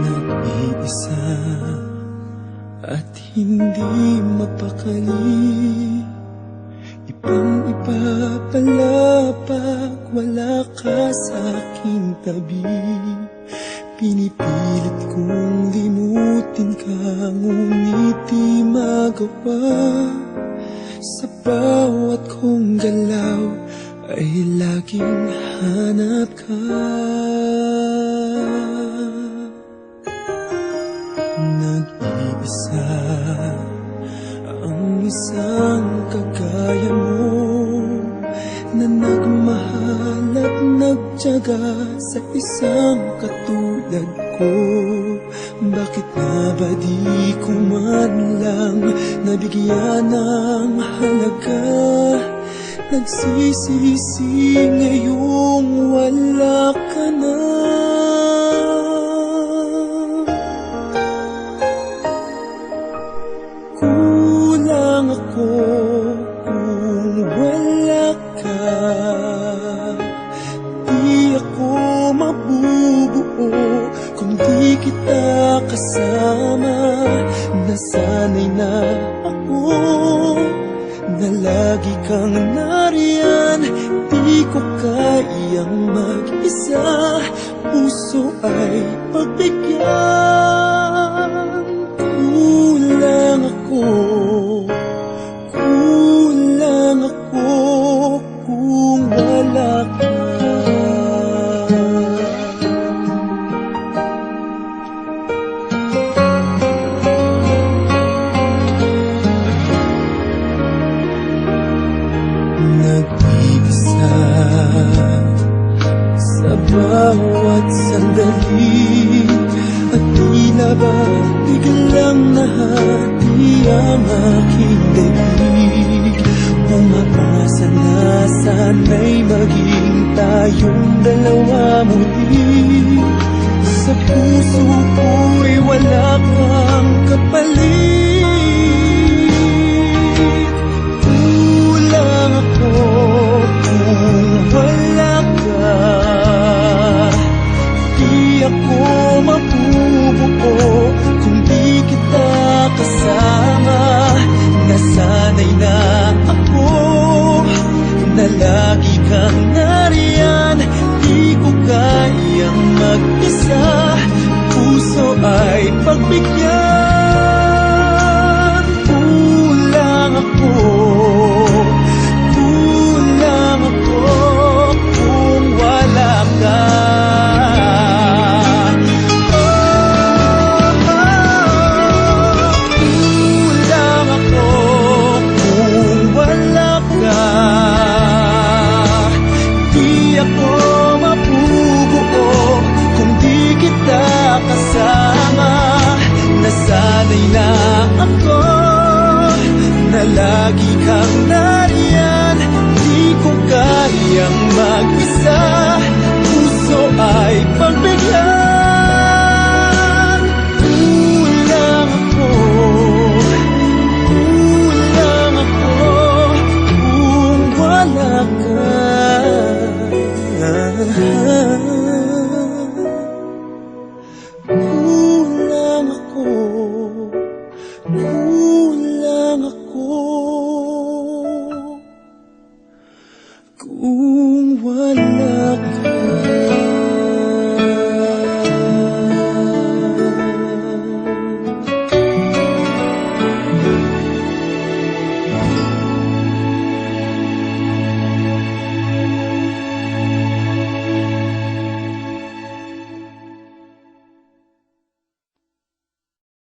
Nag-iisa at hindi mapakali, ibang-iba pala pag wala ka sa aking tabi. Pinipilit kong limutin ka, ngunit di magawa. Sa bawat kong galaw ay laging hanap ka. Nag-iisa ang isang kagaya mo, na nagmahal at nagtiyaga sa isang katulad ko. Bakit nga ba di ko man lang nabigyan ng halaga? Nagsisisi ngayong wala ka na. Kulang ako kung wala ka. Di ako mabubuo kung di kita kasama. Nasanay na ako na lagi kang nariyan. Di ko kayang mag-isa, puso ay pagbigyan. Kulang ako kung wala ka. Nag-iisa sa bawat sandali, at tila ba biglang nahati ang aking daig. Umaasa na sana'y maging tayong dalawa muli. Sa puso ko'y wala kang kapalit. Kulang ako kung wala ka. Di ako mabubuo kung di kita kasama. Nasanay na ako na lagi kang nariyan. Di ko kayang mag-isa, puso ay pagbigyan. Kulang ako kung wala ka. Nasanay na ako na lagi kang nariyan. Di ko kayang mag-isa, puso ay pagbigyan. Kulang ako kung wala ka. Kung wala